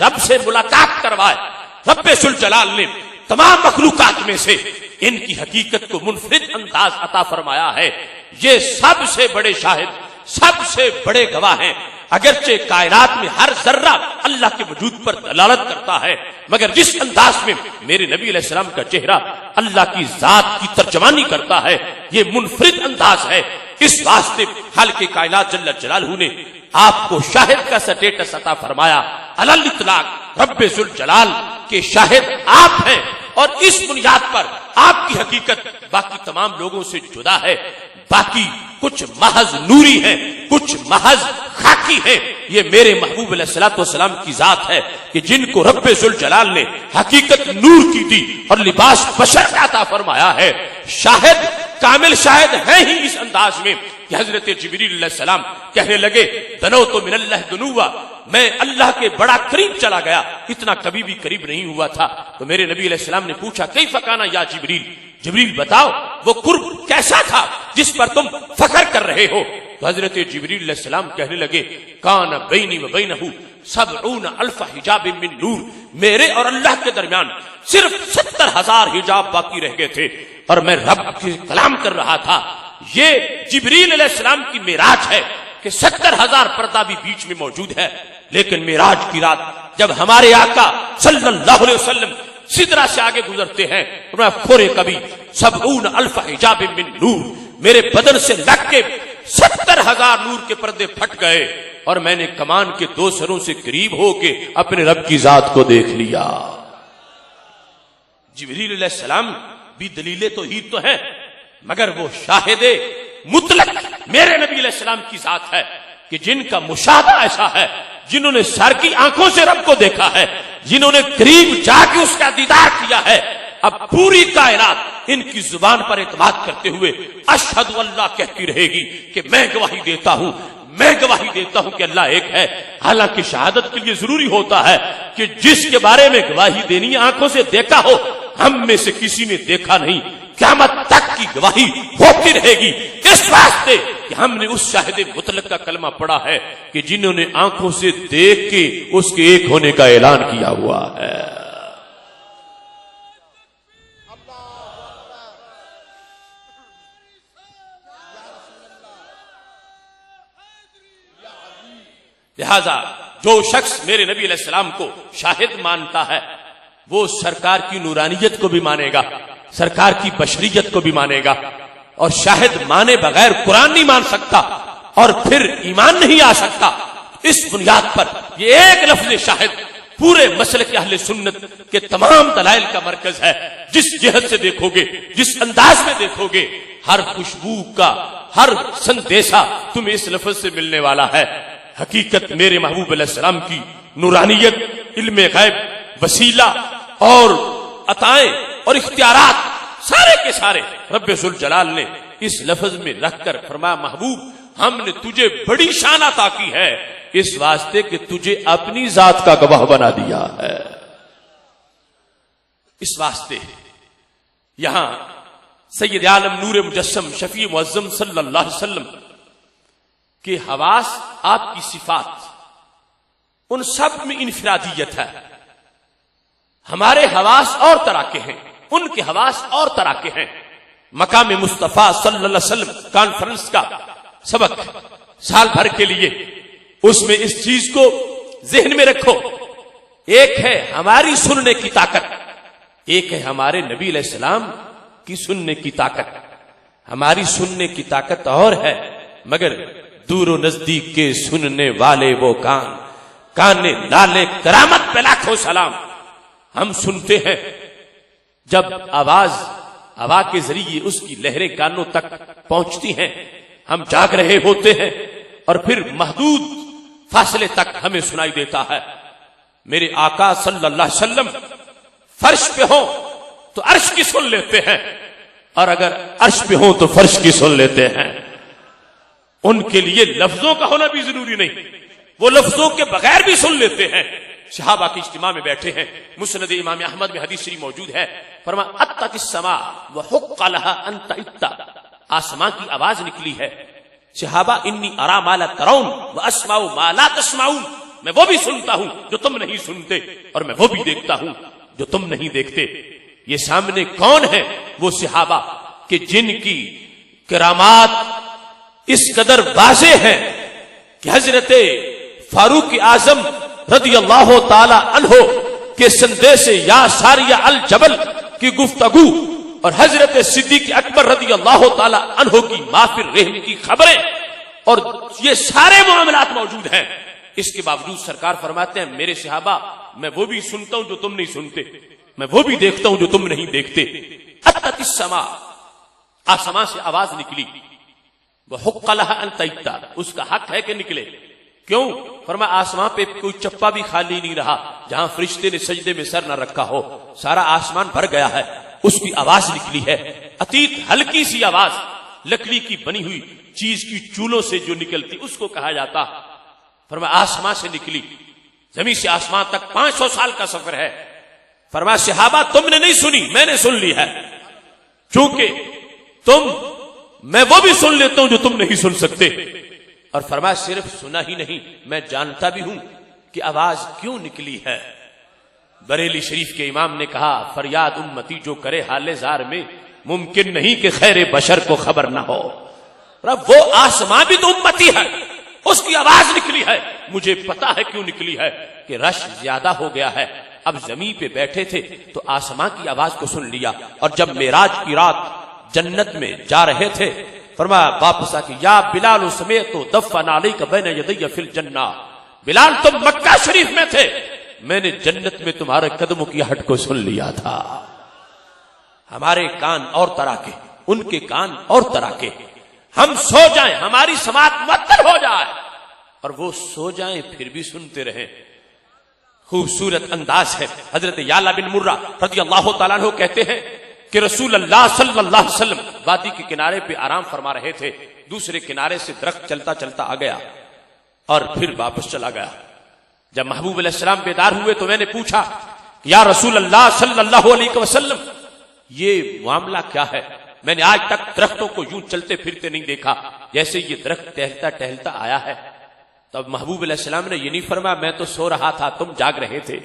रब से मुलाकात करवाए। रब्बे जुल जलाल ने तमाम मखलूकात में से इनकी हकीकत को मुनफरिद अंदाज अता फरमाया है। ये सबसे बड़े शाहिद, सबसे बड़े गवाह हैं। अगरचे कायनात में हर जर्रा अल्लाह के वजूद पर दलालत करता है, मगर जिस अंदाज में मेरे नबी अलैहिस्सलाम का चेहरा अल्लाह की जात की तर्जमानी करता है, ये मुनफरिद अंदाज है। इस वास्ते खालिक़े कायनात जल्ल जलालहू ने आपको शाहिद का स्टेटस अता फरमाया। अलल इतलाक रब्बे जुल जलाल के शाहिद आप हैं, और इस बुनियाद पर आपकी हकीकत बाकी तमाम लोगों से जुदा है। बाकी कुछ महज नूरी है, कुछ महज खाकी है। ये मेरे महबूब अलैहिस्सलातु वस्सलाम की जात है कि जिनको रब्बे जुल जलाल ने हकीकत नूर की दी और लिबास बशर का अता फरमाया है। शाहिद कामिल शाहिद है ही इस अंदाज में कि हजरत जिब्रील अलैहिस्सलाम कहने लगे, दनो तो मिनल्लाह दुनुवा, मैं अल्लाह के बड़ा करीब चला गया, इतना कभी भी करीब नहीं हुआ था। तो मेरे नबी अलैहिस्सलाम ने पूछा, कैफ़ काना या जिब्रील, जिब्रील बताओ वो कुर्ब कैसा था जिस पर तुम फख्र कर रहे हो। तो हजरत जिब्रील अलैहिस्सलाम कहने लगे, कान बैनी व बैनहु 70,000 हिजाब मिन नूर, मेरे और अल्लाह के दरमियान सिर्फ 70,000 हिजाब बाकी रह गए थे और मैं रब के कलाम कर रहा था। ये जिब्रील अलैहिस्सलाम की मेराज है कि 70,000 पर्दा भी बीच में मौजूद है। लेकिन मेराज की रात जब हमारे आका सल्लल्लाहु अलैहि वसल्लम सिदरा से आगे गुजरते हैं, तो मैं खोरे कभी 70,000 हिजाब मिन नूर, मेरे बदन से लग के 70,000 नूर के पर्दे फट गए और मैंने कमान के 2 सरों से करीब होके अपने रब की जात को देख लिया। जिब्रील अलैहिस्सलाम भी दलीलें तो ही तो है, मगर वो शाहिदे मुतलक मेरे नबी अलैहिस्सलाम की जात है कि जिनका मुशाहदा ऐसा है, जिन्होंने सर की आंखों से रब को देखा है, जिन्होंने करीब जाके उसका दीदार किया है। अब पूरी कायनात इनकी जुबान पर एतमाद करते हुए अशहदु अल्लाह कहती रहेगी कि मैं गवाही देता हूं, मैं गवाही देता हूं कि अल्लाह एक है। हालांकि शहादत के लिए जरूरी होता है कि जिसके बारे में गवाही देनी आंखों से देखा हो, हम में से किसी ने देखा नहीं, क़यामत तक की गवाही होती रहेगी। इस वास्ते कि हमने उस शाहिद मुतलक का कलमा पढ़ा है कि जिन्होंने आंखों से देख के उसके एक होने का ऐलान किया हुआ है। लिहाजा जो शख्स मेरे नबी अलैहिस्सलाम को शाहिद मानता है, वो सरकार की नूरानियत को भी मानेगा, सरकार की बशरियत को भी मानेगा। और शाहिद माने बगैर कुरान नहीं मान सकता और फिर ईमान नहीं आ सकता। इस बुनियाद पर ये एक लफ्ज शाहिद पूरे मसलक अहले सुन्नत के तमाम दलाइल का मरकज है। जिस जिहत से देखोगे, जिस अंदाज में देखोगे, हर खुशबू का हर संदेशा तुम्हें इस लफ्ज से मिलने वाला है। हकीकत मेरे महबूब अलैहिस्सलाम की नूरानियत, इल्मे गैब, वसीला और अताएं और इख्तियारात सारे के सारे रब्बे जुल जलाल ने इस लफ्ज में रखकर फरमाया, महबूब हमने तुझे बड़ी शान अता की है इस वास्ते कि तुझे अपनी जात का गवाह बना दिया है। इस वास्ते यहां सैयद आलम नूर मुजस्सम शफी मुअज्जम सल्लल्लाहु अलैहि वसल्लम के हवास, आपकी सिफात, उन सब में इनफरादियत है। हमारे हवास और तरह के हैं, उनके हवास और तरह के हैं। मकाम मुस्तफा सल्लल्लाहु अलैहि वसल्लम कॉन्फ्रेंस का सबक साल भर के लिए, उसमें इस चीज को जहन में रखो। एक है हमारी सुनने की ताकत, एक है हमारे नबी अलैहिस्सलाम की सुनने की ताकत। हमारी सुनने की ताकत और है, मगर दूर नजदीक के सुनने वाले वो कान, काने लाले करामत पे लाखों सलाम। हम सुनते हैं जब आवाज हवा के जरिए उसकी लहरें कानों तक पहुंचती हैं, हम जाग रहे होते हैं और फिर महदूद फासले तक हमें सुनाई देता है। मेरे आका सल्लल्लाहु अलैहि वसल्लम फर्श पे हो तो अर्श की सुन लेते हैं, और अगर अर्श पे हो तो फर्श की सुन लेते हैं। उनके लिए लफ्जों का होना भी जरूरी नहीं, वो लफ्जों के बगैर भी सुन लेते हैं। सहाबा की इज्तिमा में बैठे हैं, मुस्नद इमाम अहमद में हदीस शरीफ मौजूद है। फरमाया अत्तकिस्समा व हुक्का लहा अंत इत्ता, आसमां की आवाज निकली है। सहाबा इन्नी अरा मा ला तरौन व अस्माउ मा ला तस्माउन, मैं वो भी सुनता हूं जो तुम नहीं सुनते, और मैं वो भी देखता हूं जो तुम नहीं देखते। ये सामने कौन है? वो सहाबा कि जिनकी करामात इस कदर वाज़े हैं कि हजरत फारूक आजम रज़ी अल्लाह ताला अन्हो के संदेश या सारिया अल जबल की गुफ्तगू और हजरत सिद्दीक अकबर रज़ी अल्लाह ताला अन्हो की माफिर रहने की खबरें और ये सारे मामलात मौजूद हैं। इसके बावजूद सरकार फरमाते हैं मेरे सहाबा मैं वो भी सुनता हूं जो तुम नहीं सुनते, मैं वो भी देखता हूं जो तुम नहीं देखते। अत्ततिस्समा, आसमां से आवाज निकली, वह हुक्कलहा अन तइत्ता, उसका हक है कि निकले। क्यों? फरमाया आसमां पे कोई चप्पा भी खाली नहीं रहा जहां फरिश्ते ने सजदे में सर न रखा हो, सारा आसमान भर गया है, उसकी आवाज निकली है। अतीत हल्की सी आवाज, लकड़ी की बनी हुई चीज की चूलों से जो निकलती उसको कहा जाता। फरमाया आसमां से निकली, जमीन से आसमां तक 500 साल का सफर है। फरमाया सहाबा तुमने नहीं सुनी, मैंने सुन ली है, क्योंकि मैं वो भी सुन लेता हूं जो तुम नहीं सुन सकते। और फरमाया सिर्फ सुना ही नहीं, मैं जानता भी हूं कि आवाज क्यों निकली है। बरेली शरीफ के इमाम ने कहा फरियाद उम्मती जो करे हाले जार में, मुमकिन नहीं कि खैर बशर को खबर ना हो। वो आसमां भी तो उम्मती है, उसकी आवाज निकली है। मुझे पता है क्यों निकली है कि रश ज्यादा हो गया है। अब जमीन पे बैठे थे तो आसमां की आवाज को सुन लिया, और जब मेराज की रात जन्नत में जा रहे थे फरमाया वापस आके या बिलाल समेत तो दफन अलैका बैन यदैया फिल जन्ना, बिलाल तुम मक्का शरीफ में थे, मैंने जन्नत में तुम्हारे कदमों की आहट को सुन लिया था। हमारे कान और तरह के, उनके कान और तरह के। हम सो जाएं, हमारी समात मुअत्तल हो जाए और वो सो जाएं फिर भी सुनते रहे। खूबसूरत अंदाज है। हजरत याला बिन मुर्रा रज़ी अल्लाह ताला अन्हु कहते हैं कि रसूल अल्लाह सल्लल्लाहु अलैहि वसल्लम वादी के किनारे पे आराम फरमा रहे थे, दूसरे किनारे से दरख्त चलता चलता आ गया और फिर वापस चला गया। जब महबूब अलैहिस्सलाम बेदार हुए तो मैंने पूछा कि या रसूल अल्लाह सल्लल्लाहु अलैहि वसल्लम ये मामला क्या है? मैंने आज तक दरख्तों को यूं चलते फिरते नहीं देखा जैसे ये दरख्त टहलता टहलता आया है। तब महबूब अलैहिस्सलाम ने ये नहीं फरमाया मैं तो सो रहा था, तुम जाग रहे थे,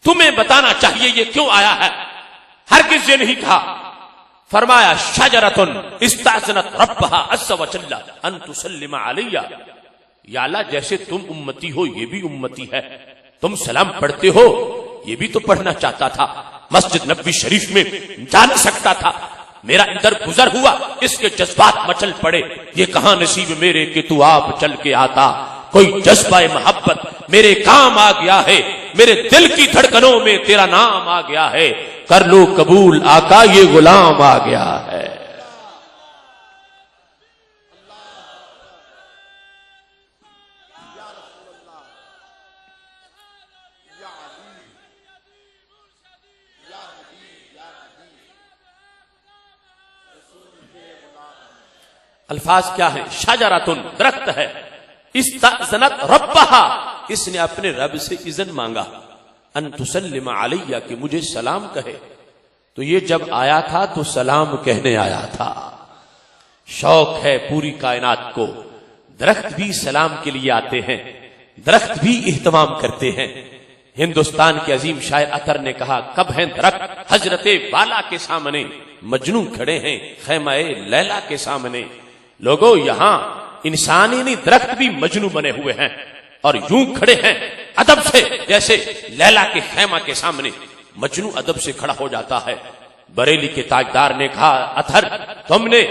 तुम्हें बताना चाहिए ये क्यों आया है। हरगिज़ ये नहीं कहा। फरमाया शजरतुन इस्ताज़नत रब्बहा अज़्ज़ व जल्ल अन तुसल्लिमा अलैया, या अल्लाह जैसे तुम उम्मती हो ये भी उम्मती है, तुम सलाम पढ़ते हो ये भी तो पढ़ना चाहता था, मस्जिद नबवी शरीफ में जा नहीं सकता था, मेरा इधर गुजर हुआ, इसके जज्बात मचल पड़े, ये कहां नसीब मेरे कि तू आप चल के आता, कोई जज्बा मोहब्बत मेरे काम आ गया है, मेरे दिल की धड़कनों में तेरा नाम आ गया है, कर लो कबूल आका ये गुलाम आ गया है। अल्फाज क्या है? शजरतुन दरख्त है, इस्ताज़नत रब्बहा इसने अपने रब से इज़्न मांगा, अन तुसल्लिमा अलैया कि मुझे सलाम कहे। तो ये जब आया था तो सलाम कहने आया था। शौक है पूरी कायनात को, दरख्त भी सलाम के लिए आते हैं, दरख्त भी इहतमाम करते हैं। हिंदुस्तान के अजीम शायर अतर ने कहा कब हैं दरख्त हजरते वाला के सामने, मजनू खड़े हैं खैमाए लैला के सामने। लोगों यहां इंसानी नहीं दरख्त भी मजनू बने हुए हैं और यूं खड़े हैं अदब से जैसे लैला के खैमा के सामने मजनू अदब से खड़ा हो जाता है। बरेली के ताजदार ने कहा अतहर तुमने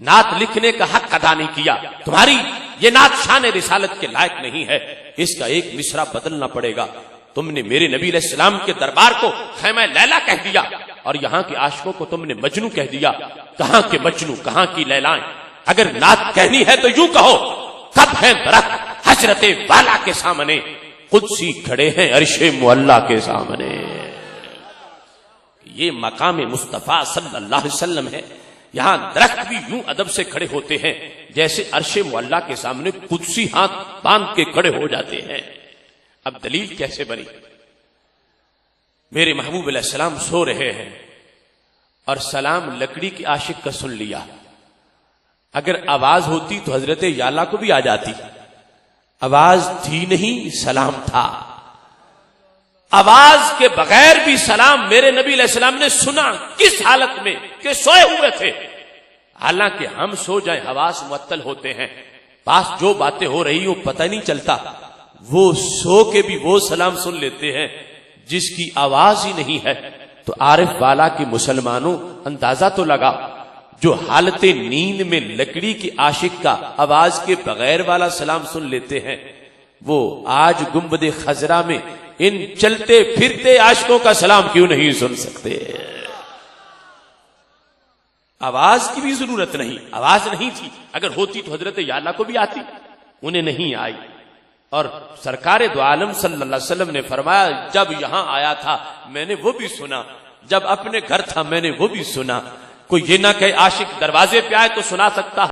नात लिखने का हक अदा नहीं किया, तुम्हारी ये नात शान रिसालत के लायक नहीं है, इसका एक मिसरा बदलना पड़ेगा। तुमने मेरे नबी अलैहिस्सलाम के दरबार को खैमा लैला कह दिया और यहाँ के आशिकों को तुमने मजनू कह दिया। कहां के मजनू कहां की लैलाएं? अगर नात कहनी है तो यूं कहो कब है दरख्त हजरते वाला के सामने, कुदसी खड़े हैं अर्शे मुअल्ला के सामने। ये मकाम मुस्तफा सल्लल्लाहु अलैहि वसल्लम है। यहां दरख्त भी यूं अदब से खड़े होते हैं जैसे अर्शे मुअल्ला के सामने कुदसी हाथ बांध के खड़े हो जाते हैं। अब दलील कैसे बनी? मेरे महबूब अलैहिस्सलाम सो रहे हैं और सलाम लकड़ी के आशिक का सुन लिया। अगर आवाज होती तो हजरत याला को भी आ जाती, आवाज थी नहीं, सलाम था। आवाज के बगैर भी सलाम मेरे नबी अलैहिस्सलाम ने सुना। किस हालत में? कि सोए हुए थे। हालांकि हम सो जाए हवास मुअत्तल होते हैं, पास जो बातें हो रही हो पता नहीं चलता। वो सो के भी वो सलाम सुन लेते हैं जिसकी आवाज ही नहीं है। तो आरिफ वाला के मुसलमानों, अंदाजा तो लगा, जो हालत नींद में लकड़ी की आशिक का आवाज के बगैर वाला सलाम सुन लेते हैं, वो आज गुंबद खजरा में इन चलते फिरते आशिकों का सलाम क्यों नहीं सुन सकते? आवाज की भी जरूरत नहीं, आवाज नहीं थी। अगर होती तो हजरत याला को भी आती, उन्हें नहीं आई। और सरकार दो आलम सल्लल्लाहु अलैहि वसल्लम ने फरमाया, जब यहां आया था मैंने वो भी सुना, जब अपने घर था मैंने वो भी सुना। कोई ये ना कहे आशिक दरवाजे पे आए तो सुना सकता